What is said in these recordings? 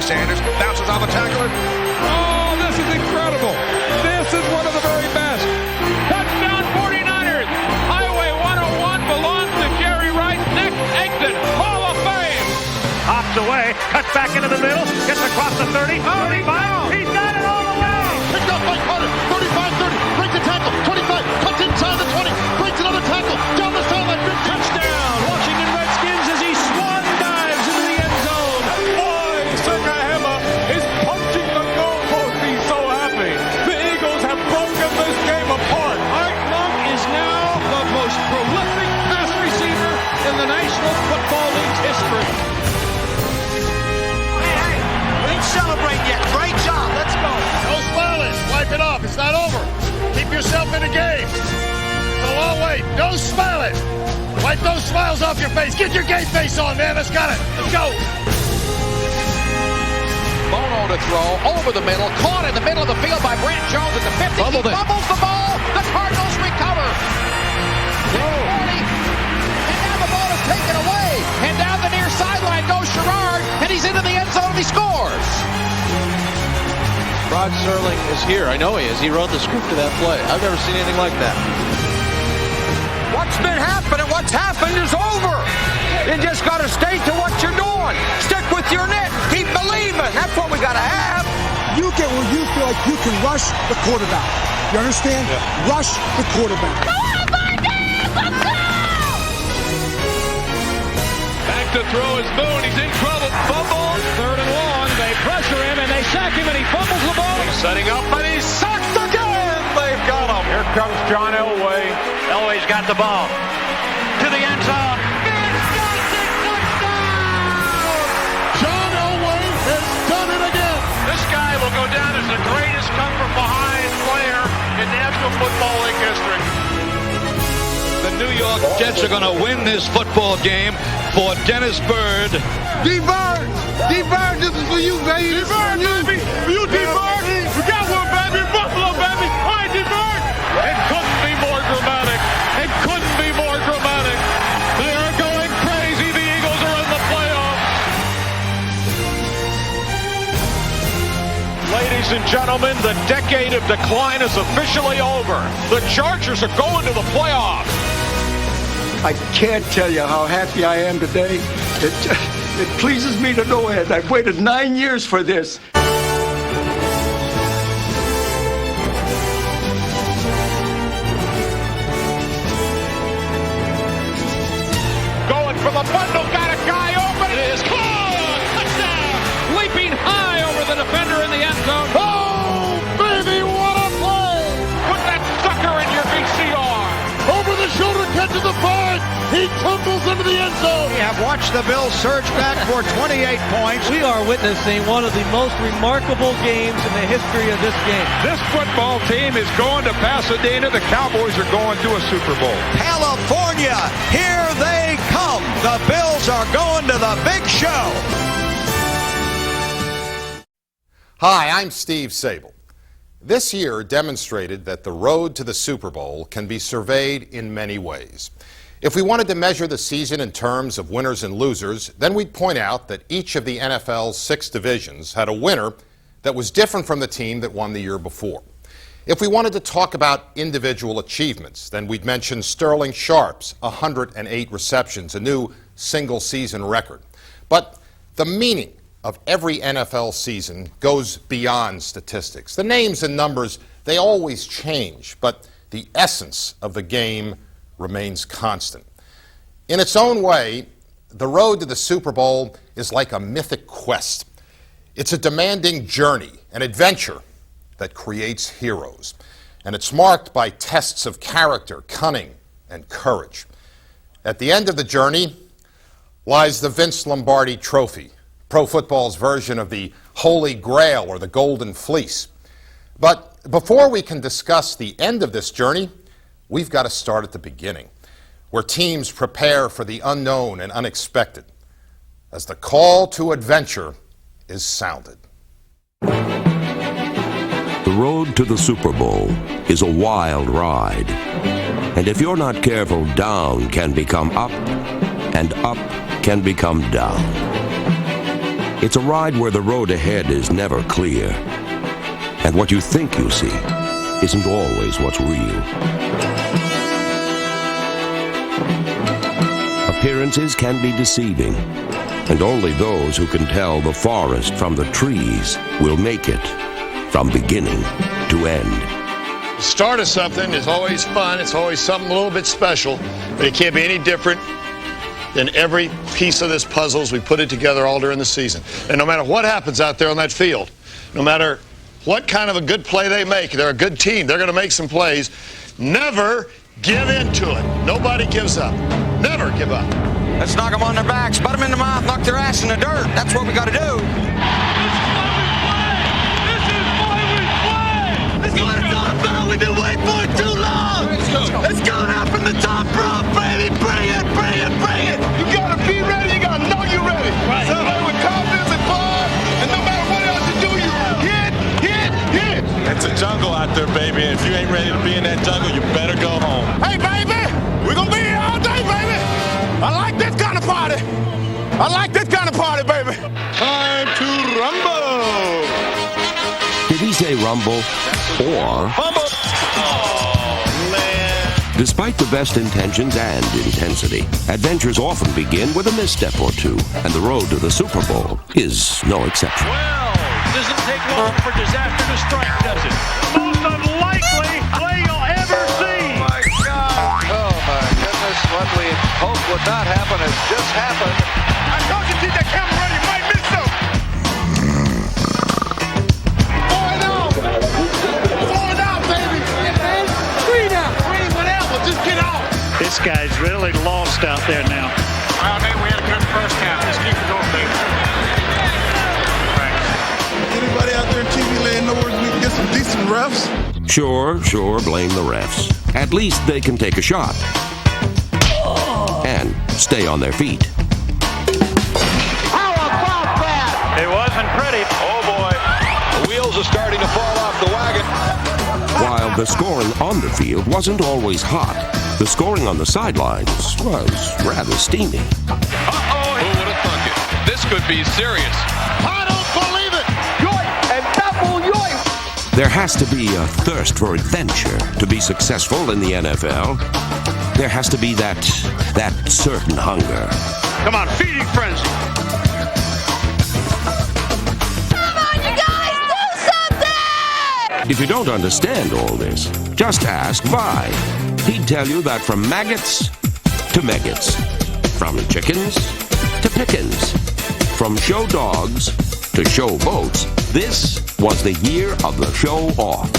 Sanders bounces off a tackler. Oh, this is incredible. This is one of the very best. Touchdown 49ers. Highway 101 belongs to Jerry Rice. Next exit, Hall of Fame. Hops away, cuts back into the middle, gets across the 30, 35. He's got it all the way. Picked up by Carter. 35-30. Breaks a tackle. 25. Cuts inside the 20. Breaks another tackle. Down the sideline. Touchdown. Washington Redskins as he swan dives into the end zone. Boy, Sakahema is punching the goalpost. He's so happy. The Eagles have broken this game apart. Art Monk is now the most prolific pass receiver in the National Football League's history. Hey, we ain't celebrating yet. Great job. Let's go. No smiling. Wipe it off. It's not over. Keep yourself in the game. It's a long way. No smiling. Wipe those smiles off your face. Get your game face on, man. Let's got it. Let's go. Bono to throw over the middle, caught in the middle of the field by Brant Jones at the 50. He fumbles the ball. The Cardinals recover. 40, and now the ball is taken away. And down the near sideline goes Sherrard, and he's into the end zone and he scores. Rod Serling is here. I know he is. He wrote the script to that play. I've never seen anything like that. What's been happening? What's happened is over. You just got to stay to what you're doing. Stick with your net. Keep believing. That's what we got to have. You get where you feel like you can rush the quarterback. You understand? Yeah. Rush the quarterback. Back to throw is Boone. He's in trouble. Fumble. 3rd and long. They pressure him and they sack him and he fumbles the ball. He's setting up and he's sacked again. They've got him. Here comes John Elway. Elway's got the ball. To the end zone. Fantastic touchdown! John Elway has done it again. This guy will go down as the greatest come-from-behind player in National Football League history. The New York Jets are going to win this football game for Dennis Byrd. D-Bird! D-Bird, this is for you, baby. D-Bird, baby. For you, D-Bird. We got one, baby. Buffalo, baby. All right, D-Bird. It couldn't be more dramatic. It couldn't be more dramatic. They're going crazy. The Eagles are in the playoffs. Ladies and gentlemen, the decade of decline is officially over. The Chargers are going to the playoffs. I can't tell you how happy I am today. It pleases me to no end. I've waited 9 years for this. Going for the bundle, got a guy open. It is caught. Touchdown. Leaping high over the defender in the end zone. Oh, baby, what a play. Put that sucker in your VCR. Over the shoulder, catches the 5. He tumbles into the end zone. We have watched the Bills surge back for 28 points. We are witnessing one of the most remarkable games in the history of this game. This football team is going to Pasadena. The Cowboys are going to a Super Bowl. California, here they come. The Bills are going to the big show. Hi, I'm Steve Sable. This year demonstrated that the road to the Super Bowl can be surveyed in many ways. If we wanted to measure the season in terms of winners and losers, then we'd point out that each of the NFL's 6 divisions had a winner that was different from the team that won the year before. If we wanted to talk about individual achievements, then we'd mention Sterling Sharp's 108 receptions, a new single-season record. But the meaning of every NFL season goes beyond statistics. The names and numbers, they always change, but the essence of the game remains constant. In its own way, the road to the Super Bowl is like a mythic quest. It's a demanding journey, an adventure that creates heroes. And it's marked by tests of character, cunning, and courage. At the end of the journey lies the Vince Lombardi Trophy, pro football's version of the Holy Grail or the Golden Fleece. But before we can discuss the end of this journey, we've got to start at the beginning, where teams prepare for the unknown and unexpected, as the call to adventure is sounded. The road to the Super Bowl is a wild ride. And if you're not careful, down can become up, and up can become down. It's a ride where the road ahead is never clear. And what you think you see isn't always what's real. Appearances can be deceiving, and only those who can tell the forest from the trees will make it from beginning to end. The start of something is always fun. It's always something a little bit special, but it can't be any different than every piece of this puzzle as we put it together all during the season. And no matter what happens out there on that field, no matter what kind of a good play they make, they're a good team. They're going to make some plays. Never give in to it. Nobody gives up. Never give up. Let's knock them on their backs, butt them in the mouth, knock their ass in the dirt. That's what we got to do. We've been waiting for it too long. It's going up from the top rope, baby. Bring it, bring it, bring it. You got to be ready. You got to know you're ready. Right. So play with confidence and fun, and no matter what else you do, you hit, hit, hit. It's a jungle out there, baby. If you ain't ready to be in that jungle, you better go home. Hey, baby, we're going to be here all day, baby. I like this kind of party. I like this kind of party, baby. Time to rumble. Did he say rumble or Rumble. Despite the best intentions and intensity, adventures often begin with a misstep or two, and the road to the Super Bowl is no exception. Well, doesn't take long for disaster to strike, does it? Most unlikely play you'll ever see. Oh, my God. Oh, my goodness. What we hoped would not happen has just happened. I told you to keep that camera ready. You might miss some. Just get out. This guy's really lost out there now. Well, maybe we had a good first half. Let's keep it going, baby. Anybody out there in TV land know where we can get some decent refs? Sure, blame the refs. At least they can take a shot. And stay on their feet. How about that? It wasn't pretty. Oh, boy. The wheels are starting to fall off the wagon. While the scoring on the field wasn't always hot, the scoring on the sidelines was rather steamy. Uh-oh. Who would have thunk it? This could be serious. I don't believe it. Yoink and double yoink. There has to be a thirst for adventure to be successful in the NFL. There has to be that certain hunger. Come on, feeding frenzy. If you don't understand all this, just ask Vi. He'd tell you that from maggots to meggots, from chickens to pickens, from show dogs to show boats, this was the year of the show off.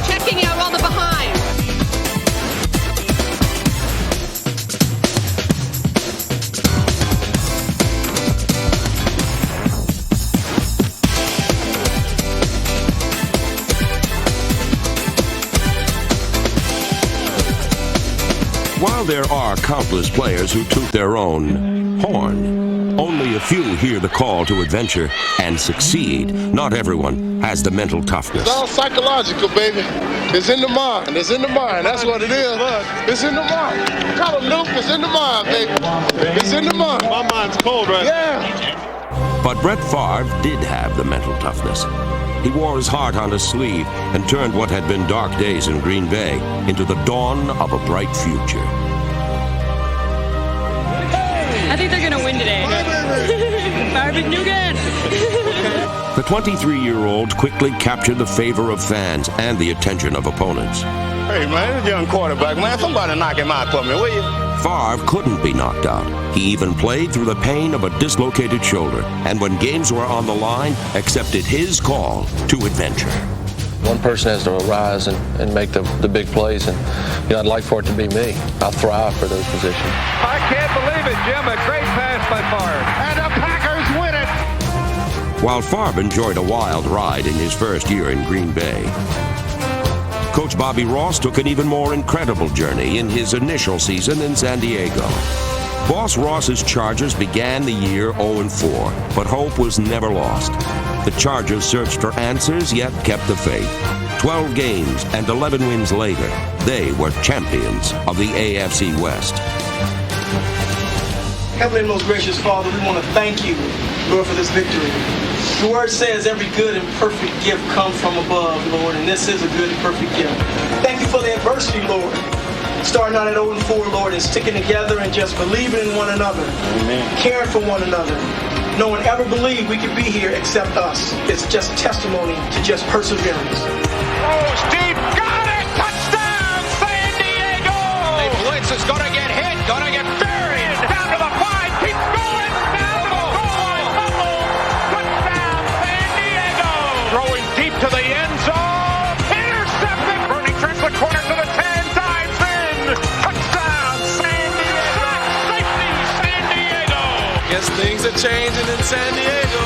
Checking out all the behind. While there are countless players who toot their own horn, only a few hear the call to adventure and succeed. Not everyone has the mental toughness. It's all psychological, baby. It's in the mind. It's in the mind. That's what it is. It's in the mind. Tell them, Luke, it's in the mind, baby. It's in the mind. My mind's cold right now. Yeah. But Brett Favre did have the mental toughness. He wore his heart on his sleeve and turned what had been dark days in Green Bay into the dawn of a bright future. I think they're gonna win today. Marvin Nugan. The 23-year-old quickly captured the favor of fans and the attention of opponents. Hey, man, this young quarterback, man, somebody knock him out for me, will you? Favre couldn't be knocked out. He even played through the pain of a dislocated shoulder, and when games were on the line, accepted his call to adventure. One person has to rise and make the big plays, and I'd like for it to be me. I'll thrive for those positions. I can't believe it, Jim. A great pass by Favre. And the Packers win it. While Favre enjoyed a wild ride in his first year in Green Bay, Coach Bobby Ross took an even more incredible journey in his initial season in San Diego. Boss Ross's Chargers began the year 0-4, but hope was never lost. The Chargers searched for answers, yet kept the faith. 12 games and 11 wins later, they were champions of the AFC West. Heavenly and most gracious Father, we want to thank you, Lord, for this victory. The word says every good and perfect gift comes from above, Lord, and this is a good and perfect gift. Thank you for the adversity, Lord. Starting out at 0-4, Lord, and sticking together and just believing in one another. Amen. Caring for one another. No one ever believed we could be here except us. It's just testimony to just perseverance. Oh, Steve got it! Touchdown, San Diego! The blitz is going to get hit, going to get buried. Down to the 5, keeps going. Down to the goal line. Touchdown, San Diego! Throwing deep to the end zone. Intercepted. Bernie turns the corner to the 10, dives in. Touchdown, San Diego! Safety, San Diego! Guess things are changing in San Diego.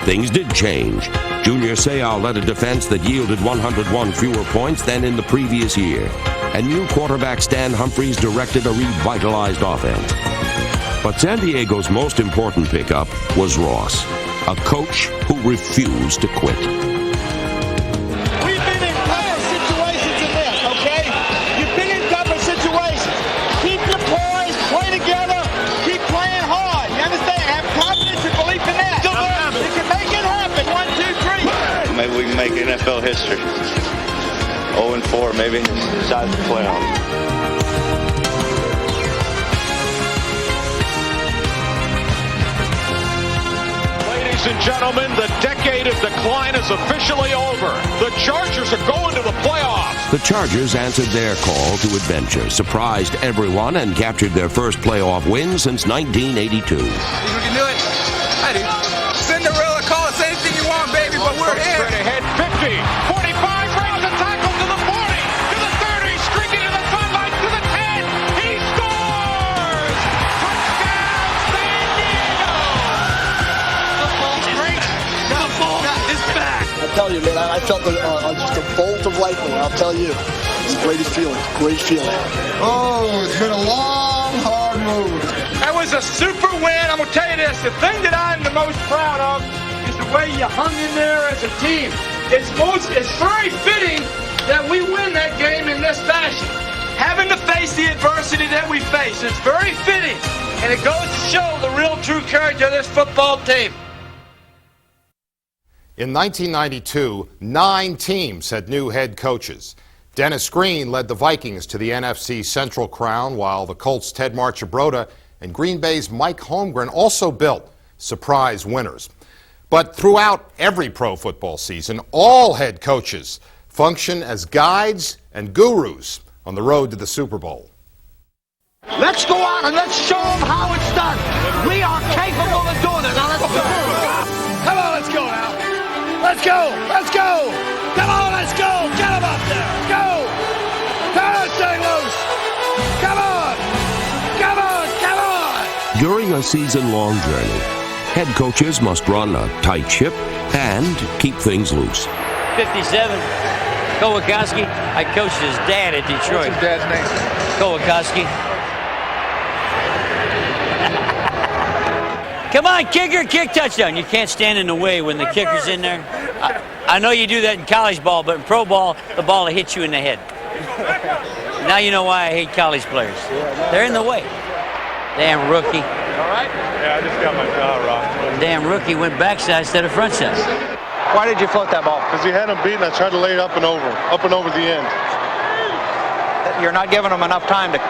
Things did change. Junior Seau led a defense that yielded 101 fewer points than in the previous year. And new quarterback Stan Humphries directed a revitalized offense. But San Diego's most important pickup was Ross, a coach who refused to quit. We've been in tougher situations than this, okay? You've been in tougher situations. Keep your poise, play together, keep playing hard. You understand? Have confidence and belief in that. You can make it happen. 1, 2, 3. Maybe we can make NFL history. 0-4, maybe inside the playoffs. Ladies and gentlemen, the decade of decline is officially over. The Chargers are going to the playoffs. The Chargers answered their call to adventure, surprised everyone, and captured their first playoff win since 1982. We can do it. I do. Cinderella, call us anything you want, baby, but we're here. Straight ahead, 50, 45, breaks the tackle to the 40, to the 30, streaking to the sideline, to the 10. He scores! Touchdown, San Diego! The ball's great. The ball is back. I tell you, man, I felt just a bolt of lightning. I'll tell you, it's the greatest feeling. Great feeling. Oh, it's been a long, hard road. That was a super win. I'm going to tell you this. The thing that I'm the most proud of is the way you hung in there as a team. It's very fitting that we win that game in this fashion. Having to face the adversity that we face. It's very fitting. And it goes to show the real true character of this football team. In 1992, 9 teams had new head coaches. Dennis Green led the Vikings to the NFC Central crown, while the Colts' Ted Marchibroda and Green Bay's Mike Holmgren also built surprise winners. But throughout every pro football season, all head coaches function as guides and gurus on the road to the Super Bowl. Let's go out and let's show them how it's done. We are capable of doing it. Now let's go. Come on, let's go now. Let's go. Let's go. Come on, let's go. Get them up there. Go. Turn this thing loose. Come on. Come on. Come on. During a season-long journey, head coaches must run a tight ship and keep things loose. 57, Kowalkowski. I coached his dad at Detroit. What's his dad's name? Kowalkowski. Come on, kicker, kick touchdown. You can't stand in the way when the kicker's in there. I know you do that in college ball, but in pro ball, the ball will hit you in the head. Now you know why I hate college players. They're in the way. Damn rookie. All right? Yeah, I just got my jaw rocked. Damn rookie went backside instead of front side. Why did you float that ball? Because he had him beaten. I tried to lay it up and over the end. You're not giving him enough time to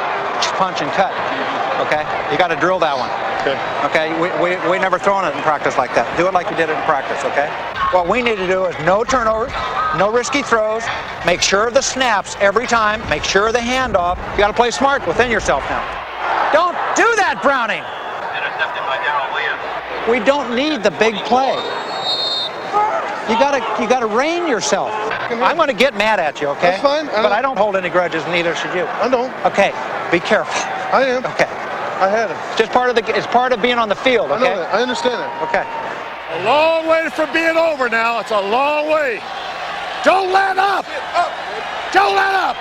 punch and cut. Okay? You got to drill that one. Okay? We never thrown it in practice like that. Do it like you did it in practice, okay? What we need to do is no turnovers, no risky throws, make sure of the snaps every time, make sure of the handoff. You got to play smart within yourself now. Don't do that, Browning! Intercepted by Darrell Williams. We don't need the big play. You gotta rein yourself. I'm gonna get mad at you, okay? That's fine. But I don't hold any grudges, neither should you. I don't. Okay, be careful. I am. Okay. I had him. Just it's part of being on the field, okay? I know that. I understand that. Okay. A long way from being over now. It's a long way. Don't let up. Don't let up.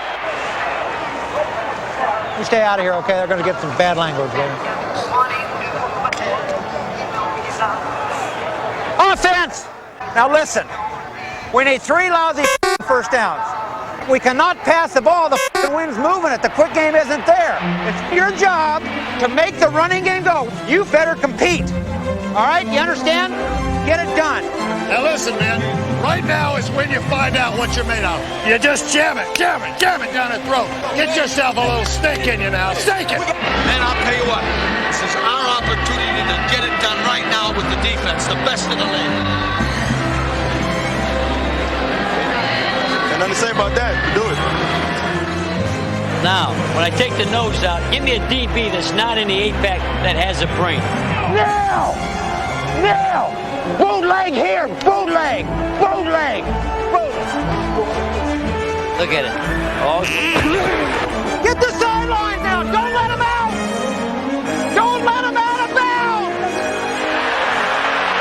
You stay out of here, okay? They're gonna get some bad language, man. Offense! Now listen, we need 3 lousy first downs. We cannot pass the ball. The wind's moving it. The quick game isn't there. It's your job to make the running game go. You better compete. All right? You understand? Get it done. Now listen, man. Right now is when you find out what you're made of. You just jam it down the throat. Get yourself a little stake in you now. Stake it. Man, I'll tell you what. This is our opportunity to get it done right now with the defense, the best in the league. And nothing to say about that. Do it. Now, when I take the nose out, give me a DB that's not in the 8-pack that has a brain. Now! Bootleg here! Bootleg! Look at it. Oh, Get the sideline now! Don't let him out! Don't let him out of bounds!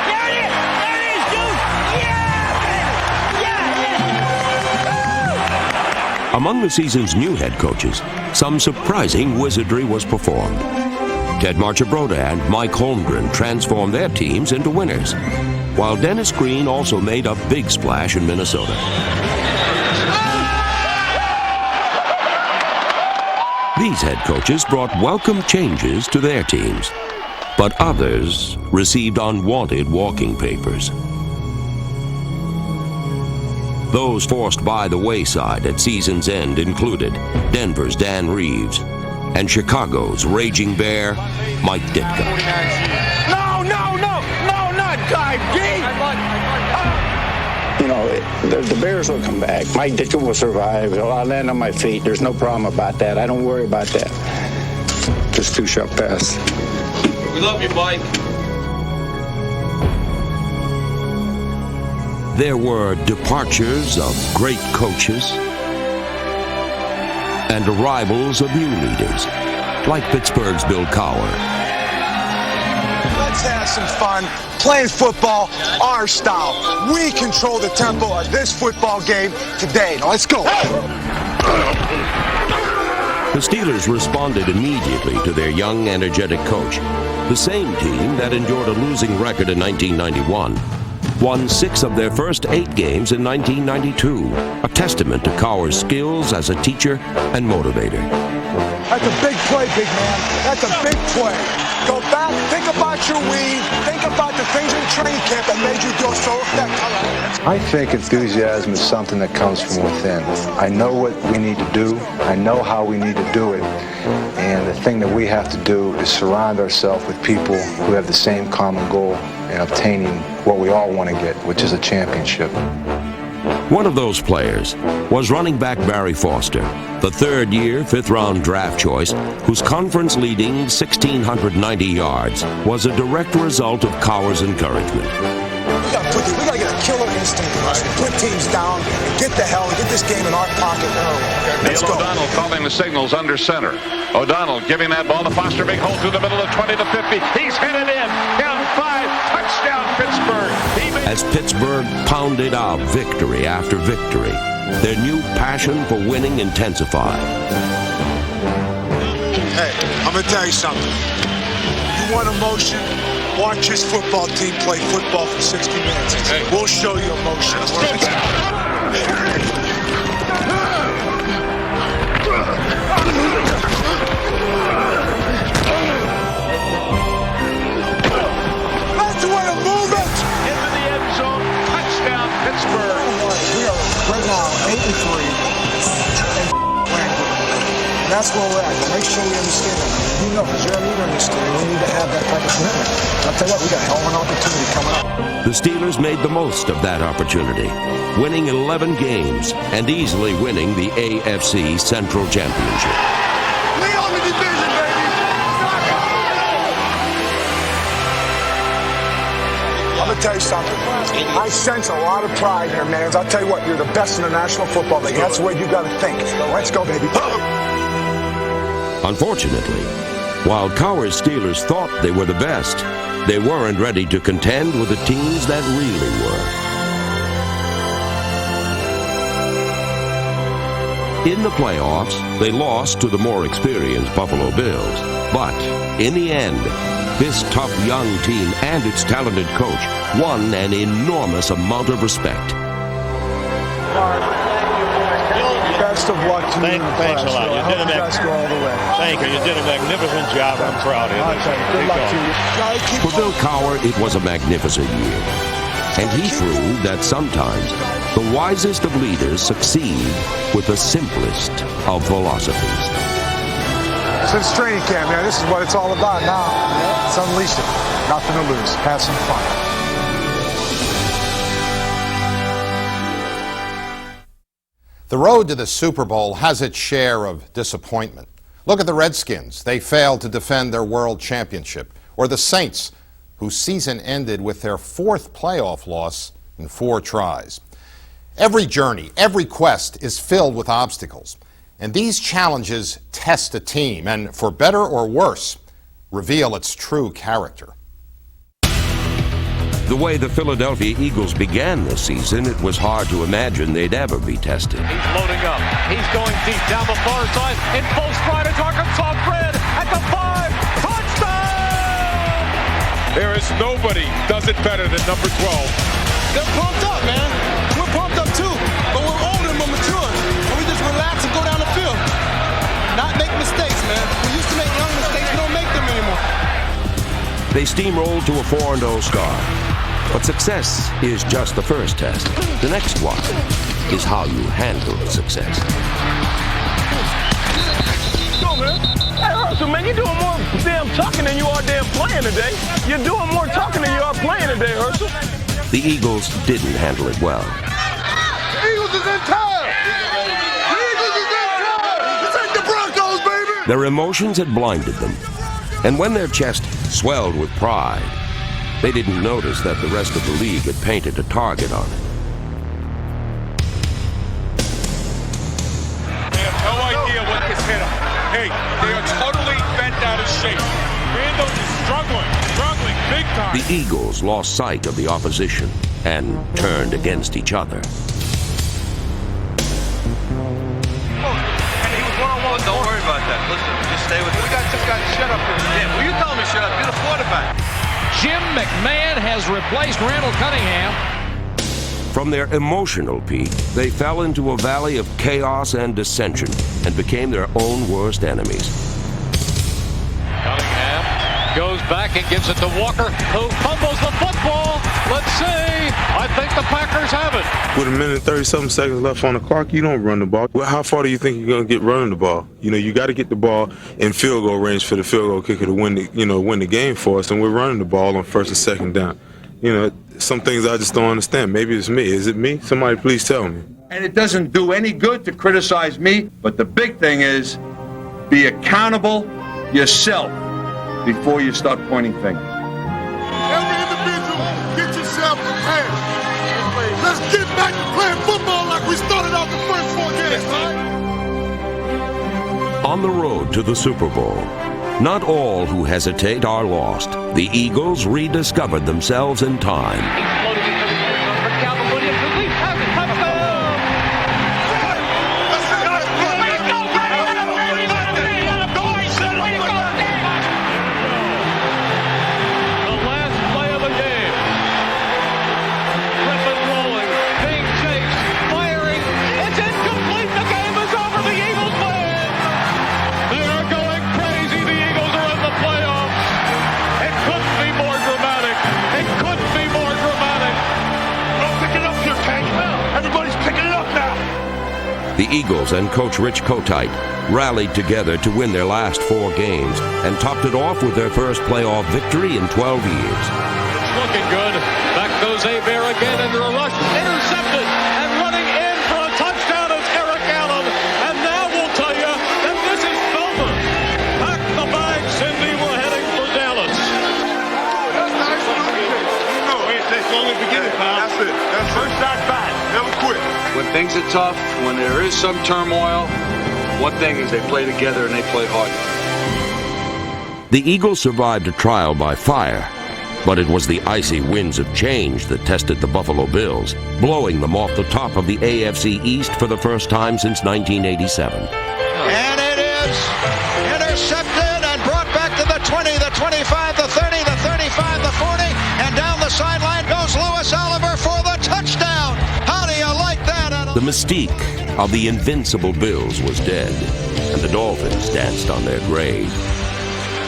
there it is! There it is, dude! Yeah! Among the season's new head coaches, some surprising wizardry was performed. Ted Marchibroda and Mike Holmgren transformed their teams into winners, while Dennis Green also made a big splash in Minnesota. These head coaches brought welcome changes to their teams, but others received unwanted walking papers. Those forced by the wayside at season's end included Denver's Dan Reeves and Chicago's Raging Bear, Mike Ditka. No, not Guy G! You know, the Bears will come back. Mike Ditka will survive. I'll land on my feet. There's no problem about that. I don't worry about that. Just too short pass. We love you, Mike. There were departures of great coaches and arrivals of new leaders, like Pittsburgh's Bill Cowher. Let's have some fun playing football our style. We control the tempo of this football game today. Now let's go. The Steelers responded immediately to their young, energetic coach. The same team that endured a losing record in 1991 won 6 of their first 8 games in 1992, a testament to Cowher's skills as a teacher and motivator. That's a big play, big man. That's a big play. Go back, think about your weed, think about the things in training camp that made you go so effective. I think enthusiasm is something that comes from within. I know what we need to do. I know how we need to do it. And the thing that we have to do is surround ourselves with people who have the same common goal in obtaining what we all want to get, which is a championship. One of those players was running back Barry Foster, the third-year, fifth-round draft choice, whose conference-leading 1,690 yards was a direct result of Cowher's encouragement. We gotta get a killer instinct in us, put teams down, and get the hell, get this game in our pocket early. Let's Neil go. O'Donnell calling the signals under center. O'Donnell giving that ball to Foster, big hole through the middle of 20 to 50. He's headed in. Down 5, touchdown Pittsburgh. As Pittsburgh pounded out victory after victory, their new passion for winning intensified. Hey, I'm gonna tell you something. You want emotion? Watch this football team play football for 60 minutes. We'll show you emotion. That's the way to move it! Into the end zone, touchdown Pittsburgh. We are right now 8-3. And that's where we're at. Make sure we understand that. You know, because you're a leader in this team. We need to have that type of commitment. I'll tell you what, we got a hell of an opportunity coming up. The Steelers made the most of that opportunity, winning 11 games and easily winning the AFC Central Championship. We own the division, baby! I'm going to tell you something. I sense a lot of pride here, man. I'll tell you what, you're the best in the National Football League. That's the way you got to think. Let's go, baby. Unfortunately, while Cowher's Steelers thought they were the best, they weren't ready to contend with the teams that really were. In the playoffs, they lost to the more experienced Buffalo Bills. But in the end, this tough young team and its talented coach won an enormous amount of respect. best of luck to you. Thanks a lot. I hope you guys go all the way. Thank you. You did a magnificent job. I'm proud of you. Okay, good luck to you. For Bill Cowher, it was a magnificent year. And he proved that sometimes the wisest of leaders succeed with the simplest of philosophies. Since training camp, man, this is what it's all about now. It's unleash it. Nothing to lose. Have some fun. The road to the Super Bowl has its share of disappointment. Look at the Redskins. They failed to defend their world championship. Or the Saints, whose season ended with their 4th playoff loss in 4 tries. Every journey, every quest is filled with obstacles. And these challenges test a team and, for better or worse, reveal its true character. The way the Philadelphia Eagles began this season, it was hard to imagine they'd ever be tested. He's loading up. He's going deep down the far side. In full stride is Arkansas. Fred at the 5. Touchdown! There is nobody does it better than number 12. They're pumped up, man. We're pumped up too, but we're older and more mature. And we just relax and go down the field. Not make mistakes, man. We used to make young mistakes. We don't make them anymore. They steamrolled to a 4-0 start. But success is just the first test. The next one is how you handle success. Go, man. Hey, Herschel, man, you're doing more damn talking than you are damn playing today. You're doing more talking than you are playing today, Herschel. The Eagles didn't handle it well. The Eagles is in town! The Eagles is in town! This ain't the Broncos, baby! Their emotions had blinded them. And when their chest swelled with pride, they didn't notice that the rest of the league had painted a target on it. They have no idea what just hit them. Hey, they are totally bent out of shape. Randall is struggling big time. The Eagles lost sight of the opposition and turned against each other. And he was one-on-one. Don't worry about that. Listen, just stay with me. We got just got to shut up here. Yeah, well, you tell me shut up. You're the quarterback. Jim McMahon has replaced Randall Cunningham. From their emotional peak, they fell into a valley of chaos and dissension and became their own worst enemies. Cunningham goes back and gives it to Walker, who fumbles the football. Let's see. I think the Packers have it. With a minute and 30-something seconds left on the clock, you don't run the ball. Well, how far do you think you're going to get running the ball? You know, you got to get the ball in field goal range for the field goal kicker to win the game for us, and we're running the ball on 1st and 2nd down. You know, some things I just don't understand. Maybe it's me. Is it me? Somebody please tell me. And it doesn't do any good to criticize me, but the big thing is be accountable yourself before you start pointing fingers. Every individual, get yourself prepared. Let's get back to playing football like we started out the first 4 games, right? On the road to the Super Bowl, not all who hesitate are lost. The Eagles rediscovered themselves in time. The Eagles and coach Rich Kotite rallied together to win their last 4 games and topped it off with their first playoff victory in 12 years. It's looking good. Back goes Hebert again into a rush. Intercepted and running in for a touchdown is Eric Allen. And now we'll tell you that this is over. Pack the bag, Cindy. We're heading for Dallas. That's nice. No, it's only beginning, pal. That's it. That's first shot back. Never quit. When things are tough, when there is some turmoil, one thing is they play together and they play hard. The Eagles survived a trial by fire, but it was the icy winds of change that tested the Buffalo Bills, blowing them off the top of the AFC East for the first time since 1987. And it is intercepted and brought back to the 20, the 25, the 30, the 35, the 40, and down the sideline goes Lewis Oliver for the touchdown. How do you like that? The mystique of the invincible Bills was dead, and the Dolphins danced on their grave.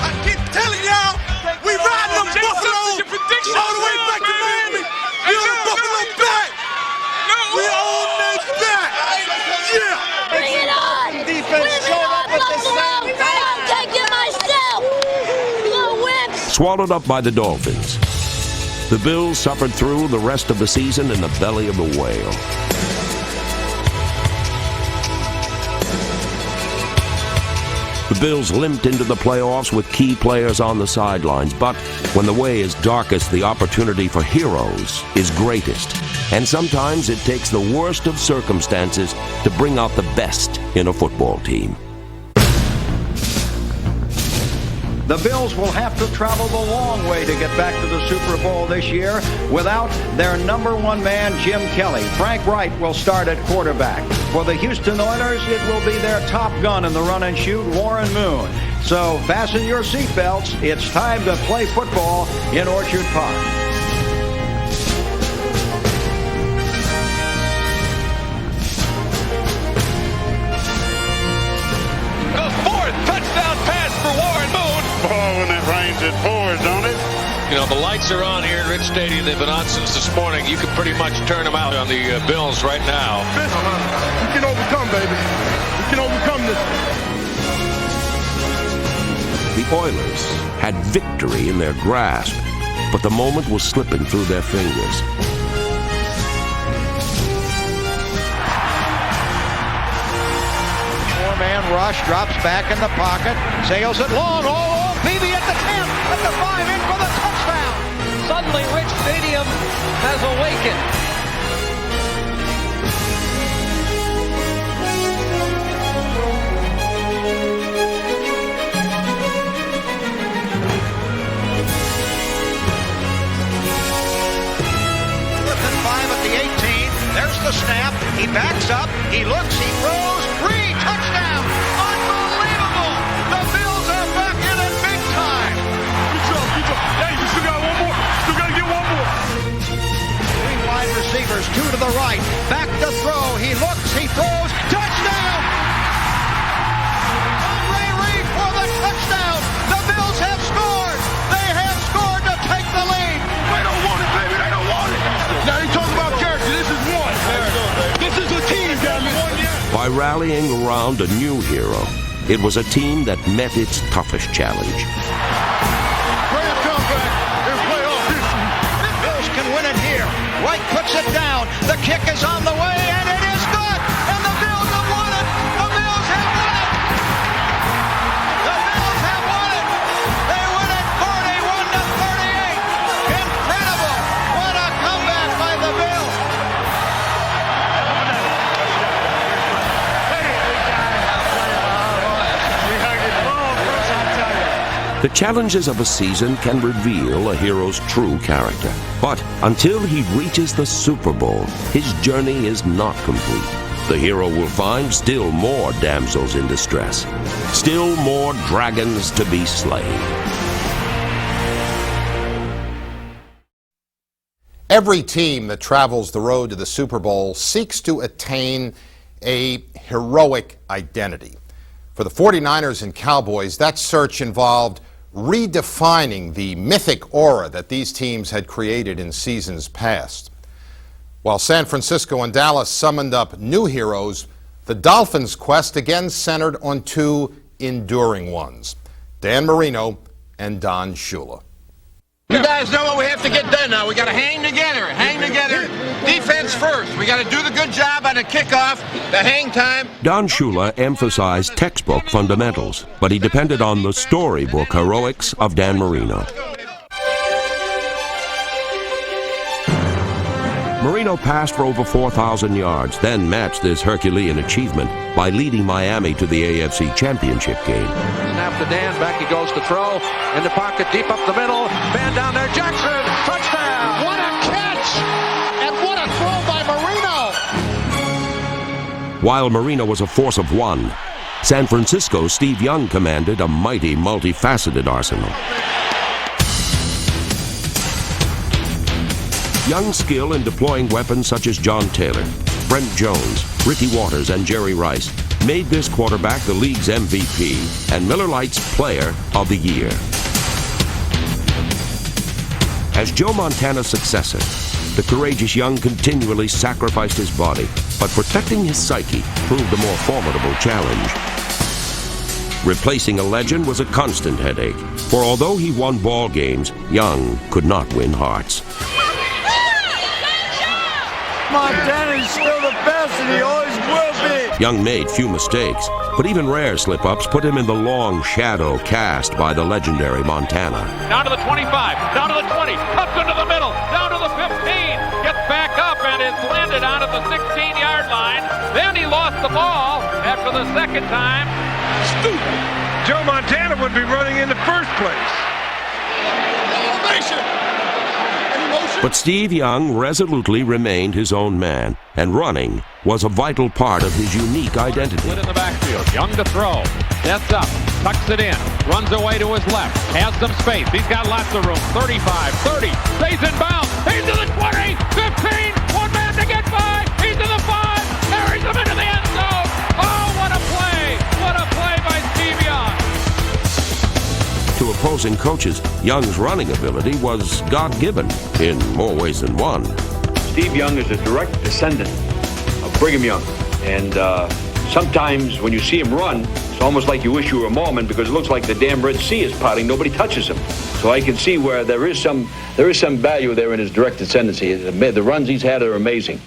I keep telling y'all, we riding them Buffalo all the way back to Miami. We on the Buffalo back. We on that back. Yeah. Bring it on. Defense showed up at the same time. I'm taking myself. Little whips. Swallowed up by the Dolphins, the Bills suffered through the rest of the season in the belly of a whale. The Bills limped into the playoffs with key players on the sidelines, but when the way is darkest, the opportunity for heroes is greatest. And sometimes it takes the worst of circumstances to bring out the best in a football team. The Bills will have to travel the long way to get back to the Super Bowl this year without their number one man, Jim Kelly. Frank Wright will start at quarterback. For the Houston Oilers, it will be their top gun in the run and shoot, Warren Moon. So fasten your seatbelts. It's time to play football in Orchard Park. The fourth touchdown pass for Warren Moon. Oh, when it rains, it pours, don't it? You know, the lights are on here at Rich Stadium. They've been on since this morning. You can pretty much turn them out on the Bills right now. We can overcome, baby. We can overcome this. The Oilers had victory in their grasp, but the moment was slipping through their fingers. Four-man rush, drops back in the pocket, sails it long, all Peavy at the 10, at the 5, in for the touchdown. Suddenly, Rich Stadium has awakened. Within 5 at the 18, there's the snap, he backs up, he looks, he throws, Reed, touchdown! Unbelievable! The Bills are back in it big time! Good job. Hey, you still got one more. Still got to get one more. Three wide receivers, two to the right, back to throw, he looks, he throws, touchdown! Ray Reed for the touchdown! The Bills have scored! They have scored to take the lead! They don't want it, baby. They don't want it. Now you talk about character. This is one. This is a team, damn it. By rallying around a new hero, it was a team that met its toughest challenge. Great comeback in playoff history. The Bills can win it here. White puts it down. The kick is on the way, and it is good. And the Bills have won it. The Bills have won it. The Bills have won it. They win it 41-38. Incredible. What a comeback by the Bills. The challenges of a season can reveal a hero's true character. But until he reaches the Super Bowl, his journey is not complete. The hero will find still more damsels in distress, still more dragons to be slain. Every team that travels the road to the Super Bowl seeks to attain a heroic identity. For the 49ers and Cowboys, that search involved redefining the mythic aura that these teams had created in seasons past. While San Francisco and Dallas summoned up new heroes, the Dolphins' quest again centered on two enduring ones, Dan Marino and Don Shula. You guys know what we have to get done now. We got to hang together. Defense first. We got to do the good job on the kickoff, the hang time. Don Shula emphasized textbook fundamentals, but he depended on the storybook heroics of Dan Marino. Marino passed for over 4,000 yards, then matched this Herculean achievement by leading Miami to the AFC Championship game. Snap to Dan, back he goes to throw. In the pocket, deep up the middle. Man down there, Jackson, touchdown! What a catch! And what a throw by Marino! While Marino was a force of one, San Francisco's Steve Young commanded a mighty, multifaceted arsenal. Young's skill in deploying weapons such as John Taylor, Brent Jones, Ricky Waters, and Jerry Rice made this quarterback the league's MVP and Miller Lite's Player of the Year. As Joe Montana's successor, the courageous Young continually sacrificed his body, but protecting his psyche proved a more formidable challenge. Replacing a legend was a constant headache, for although he won ball games, Young could not win hearts. Montana's still the best, and he always will be. Young made few mistakes, but even rare slip-ups put him in the long shadow cast by the legendary Montana. Down to the 25, down to the 20, cuts into the middle, down to the 15, gets back up and is landed out at the 16-yard line. Then he lost the ball after the second time. Stupid. Joe Montana would be running in the first place. Elevation. But Steve Young resolutely remained his own man, and running was a vital part of his unique identity. Split in the backfield, Young to throw, sets up, tucks it in, runs away to his left, has some space, he's got lots of room, 35, 30, stays in bounds, he's to the 20, 15, one man to get by, he's to the 5, carries him into the end zone. Oh, what a play by Steve Young. To opposing coaches, Young's running ability was God-given in more ways than one. Steve Young is a direct descendant of Brigham Young. And sometimes when you see him run, it's almost like you wish you were a Mormon because it looks like the damn Red Sea is parting. Nobody touches him. So I can see where there is some value there in his direct descendancy. The runs he's had are amazing.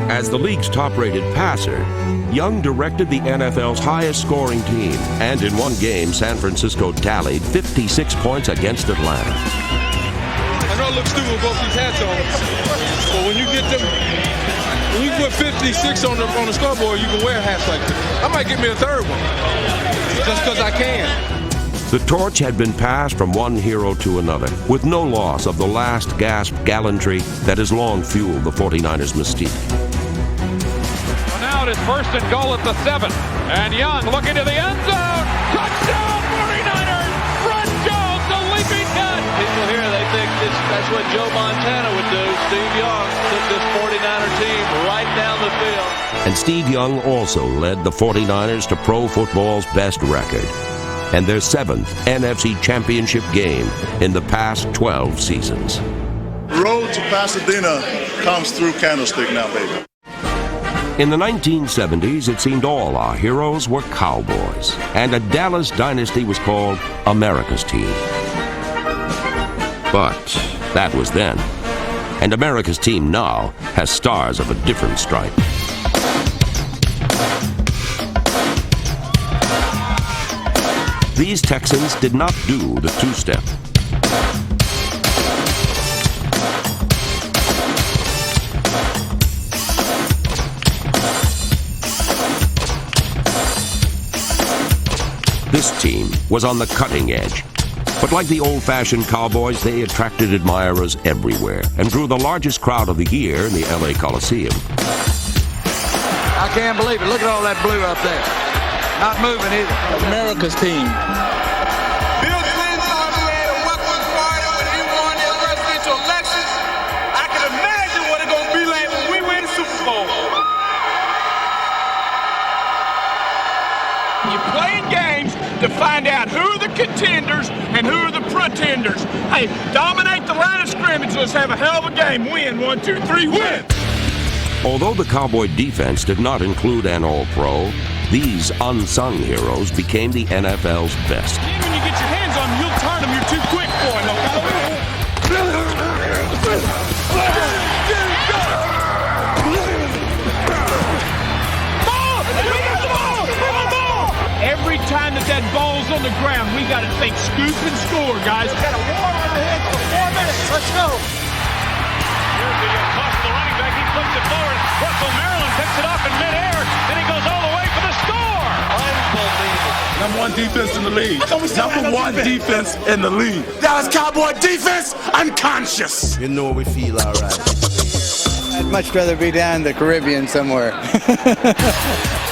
As the league's top-rated passer, Young directed the NFL's highest-scoring team, and in one game, San Francisco tallied 56 points against Atlanta. I know it looks stupid with both these hats on, but when you get them, when you put 56 on the scoreboard, you can wear hats like this. I might get me a third one, just because I can. The torch had been passed from one hero to another, with no loss of the last gasp gallantry that has long fueled the 49ers' mystique. Well, now it is first and goal at the 7, and Young looking to the end zone. Touchdown 49ers! Brent Jones, the leaping cut! People here, they think that's what Joe Montana would do. Steve Young took this 49er team right down the field. And Steve Young also led the 49ers to pro football's best record, and their 7th NFC Championship game in the past 12 seasons. The road to Pasadena comes through Candlestick now, baby. In the 1970s, it seemed all our heroes were cowboys, and a Dallas dynasty was called America's team. But that was then. And America's team now has stars of a different stripe. These Texans did not do the two-step. This team was on the cutting edge. But like the old-fashioned Cowboys, they attracted admirers everywhere and drew the largest crowd of the year in the LA Coliseum. I can't believe it. Look at all that blue up there. Not moving either. America's team. Bill Clinton inaugurated a welcome party when he won his presidential elections. I can imagine what it's going to be like when we win the Super Bowl. You're playing games to find out who are the contenders and who are the pretenders. Hey, dominate the line of scrimmage. Let's have a hell of a game. Win. 1, 2, 3, win. Although the Cowboy defense did not include an All-Pro, these unsung heroes became the NFL's best. When you get your hands on them, you'll turn them. You're too quick for them, Every time that ball's on the ground, we got to think scoop and score, guys. We got a war on the head for 4 minutes. Let's go. Here's the toss to the running back. He flips it forward. Russell Maryland picks it up in midair, and he goes all the way for the score. Number 1 defense in the league. Number 1 defense in the league. Dallas Cowboy defense, unconscious. You know we feel all right. I'd much rather be down in the Caribbean somewhere.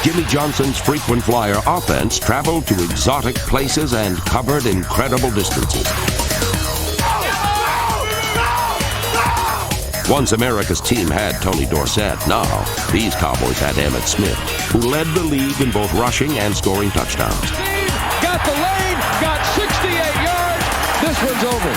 Jimmy Johnson's frequent flyer offense traveled to exotic places and covered incredible distances. Once America's team had Tony Dorsett, now these Cowboys had Emmitt Smith, who led the league in both rushing and scoring touchdowns. Got the lane, got 68 yards. This one's over.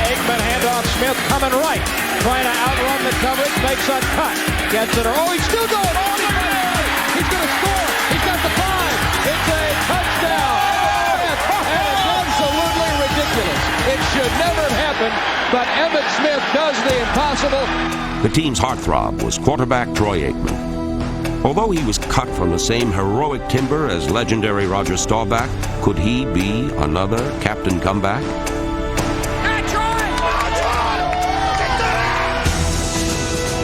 Aikman handoff, Smith coming right, trying to outrun the coverage, makes a cut, gets it. Oh, he's still going all the way. He's going to score. He's got the 5. It's a touchdown. And it's absolutely ridiculous. It should never have happened, but Emmitt Smith does the impossible. The team's heartthrob was quarterback Troy Aikman. Although he was cut from the same heroic timber as legendary Roger Staubach, could he be another Captain Comeback?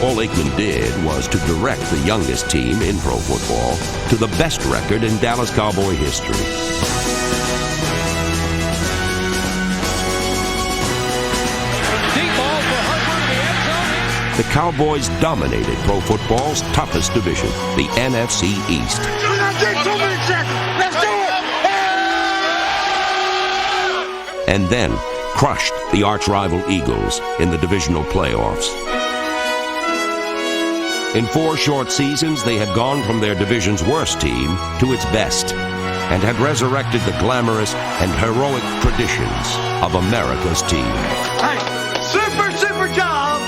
All Aikman did was to direct the youngest team in pro football to the best record in Dallas Cowboy history. Deep ball for Hartford in the end zone. The Cowboys dominated pro football's toughest division, the NFC East. Let's do it! And then crushed the arch-rival Eagles in the divisional playoffs. In 4 short seasons, they had gone from their division's worst team to its best and had resurrected the glamorous and heroic traditions of America's team. Hey, super job.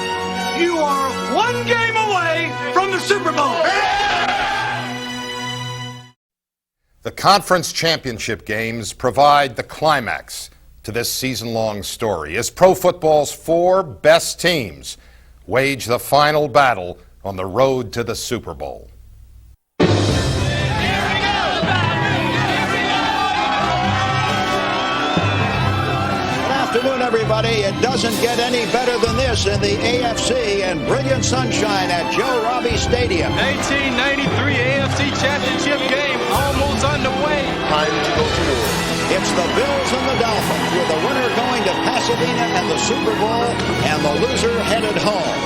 You are 1 game away from the Super Bowl. The conference championship games provide the climax to this season-long story as pro football's 4 best teams wage the final battle on the road to the Super Bowl. Good afternoon, everybody. It doesn't get any better than this in the AFC and brilliant sunshine at Joe Robbie Stadium. 1993 AFC Championship game almost underway. Time to go to war. It's the Bills and the Dolphins, with the winner going to Pasadena and the Super Bowl, and the loser headed home.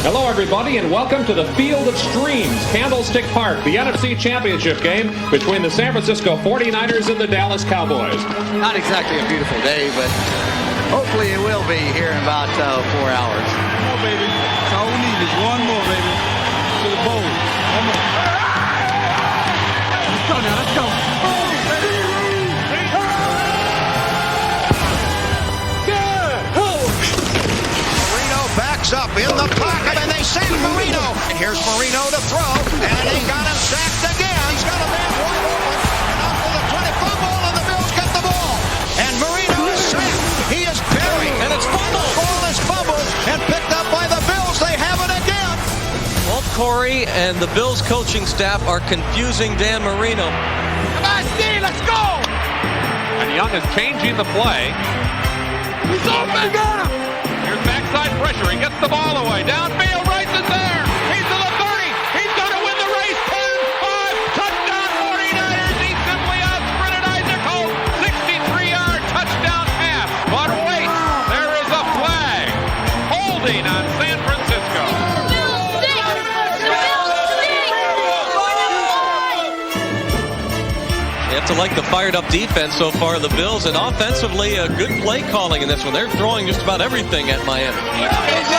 Hello, everybody, and welcome to the Field of Streams, Candlestick Park, the NFC Championship game between the San Francisco 49ers and the Dallas Cowboys. Not exactly a beautiful day, but hopefully it will be here in about 4 hours. Come on, baby. That's all we need is one more, baby, to the bowl. One more. Let's go now. Let's go. Backs up in the pocket, and they sack Marino. And here's Marino to throw, and they got him sacked again. He's got a man wide open, and out for the 20 fumble, and the Bills get the ball. And Marino is sacked. He is buried, and it's fumbled. The ball is fumbled and picked up by the Bills. They have it again. Walt Corey and the Bills coaching staff are confusing Dan Marino. Come on, Steve, let's go! And Young is changing the play. He's open! Got him! Here's backside pressure. He gets the ball away. Downfield, Rice is there. He's to the 30. He's going to win the race. 10-5. Touchdown 49ers. He simply out-sprinted Isaac Hope. 63-yard touchdown pass. But wait, there is a flag. Holding on San Francisco. You have to like the fired-up defense so far of the Bills, and offensively, a good play calling in this one. They're throwing just about everything at Miami. It's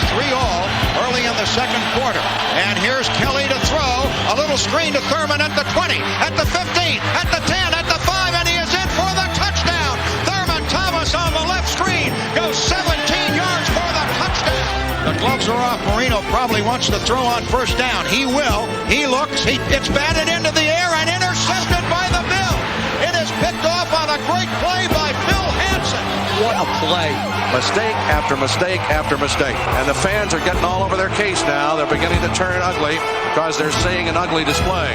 3-all early in the second quarter. And here's Kelly to throw. A little screen to Thurman at the 20, at the 15, at the 10, at the 5, and he is in for the touchdown. Thurman Thomas on the left screen goes 17 yards for the touchdown. The gloves are off. Marino probably wants to throw on first down. He will. He looks. It's batted into the air and intercepted by the Bills. It is picked off on a great play by Phil Hansen. What a play. Mistake after mistake after mistake. And the fans are getting all over their case now. They're beginning to turn ugly because they're seeing an ugly display.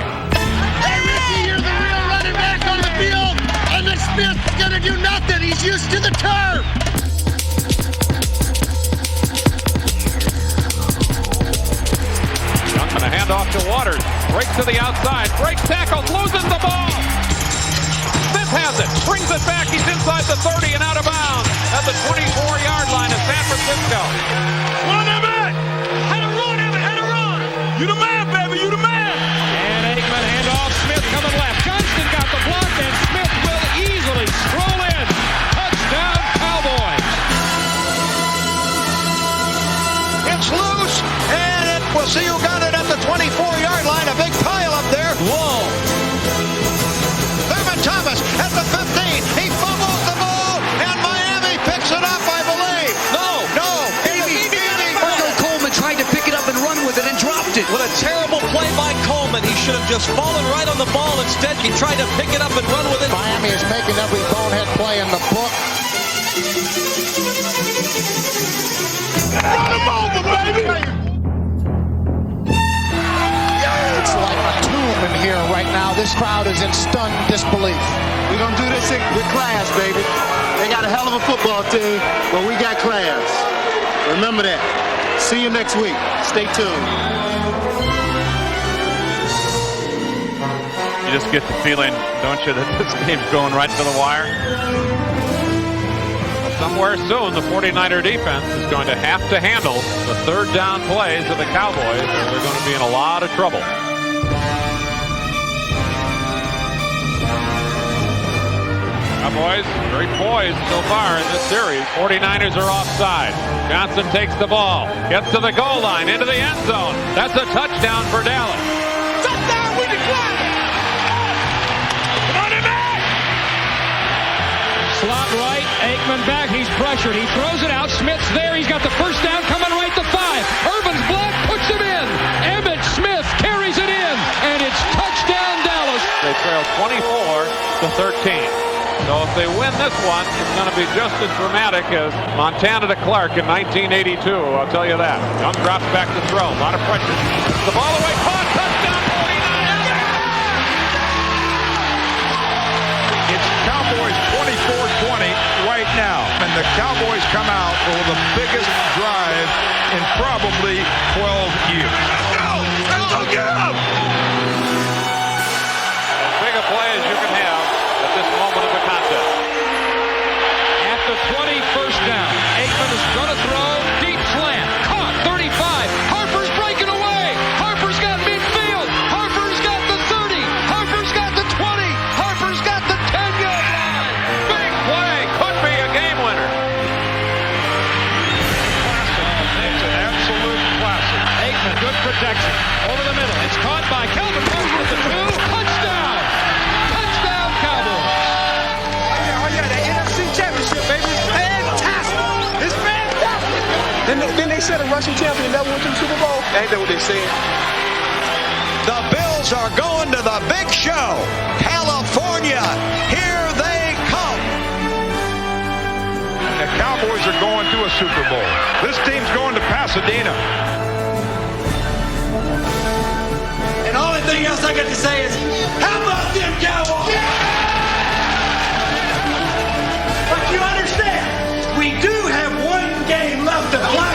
Hey, Ricky, you're the real running back on the field, and the Smith's gonna do nothing. He's used to the turf. And a handoff to Waters. Breaks to the outside. Breaks tackles. Loses the ball. Smith has it. Brings it back. He's inside the 30 and out of bounds at the 24-yard line of San Francisco. Run, Emmett! Had a run, Emmett! Had a run! You the man, baby! You the man! And Aikman handoff. Smith coming left. Johnston got the block, and moment, he should have just fallen right on the ball. Instead, he tried to pick it up and run with it. Miami is making every bonehead play in the book. Run him over, baby! It's like a tomb in here right now. This crowd is in stunned disbelief. We're going to do this with class, baby. They got a hell of a football team, but we got class. Remember that. See you next week. Stay tuned. You just get the feeling, don't you, that this game's going right to the wire? Somewhere soon, the 49er defense is going to have to handle the third down plays of the Cowboys, or they're going to be in a lot of trouble. Cowboys very poised so far in this series. 49ers are offside. Johnson takes the ball, gets to the goal line, into the end zone. That's a touchdown for Dallas. Touchdown with the flag! Running back! Slot right, Aikman back, he's pressured, he throws it out, Smith's there, he's got the first down, coming right to 5. Urban's block puts him in. Emmitt Smith carries it in, and it's touchdown Dallas. They trail 24-13. So if they win this one, it's going to be just as dramatic as Montana to Clark in 1982, I'll tell you that. Young drops back to throw, a lot of pressure. The ball away, caught, touchdown, 49ers! It's Cowboys 24-20 right now. And the Cowboys come out for the biggest drive in probably 12 years. Let's go! Get up! As big a play as you can have at this moment of the contest. At the 20, first down. Aikman is going to throw, deep slant, caught, 35. Harper's breaking away. Harper's got midfield. Harper's got the 30. Harper's got the 20. Harper's got the 10-yard line. Big play, could be a game winner. It's an absolute classic. Aikman, good protection. Over the middle. It's caught by Calvin Parker with the 2. Touchdown. Touchdown, Cowboys. Oh, yeah, the NFC Championship, baby. It's fantastic. It's fantastic. Then they said a Russian champion never went to the Super Bowl. Ain't that what they said? The Bills are going to the big show. California, here they come. The Cowboys are going to a Super Bowl. This team's going to Pasadena. And the only thing else I got to say is, how about them Cowboys? But you understand, we do have one game left to play.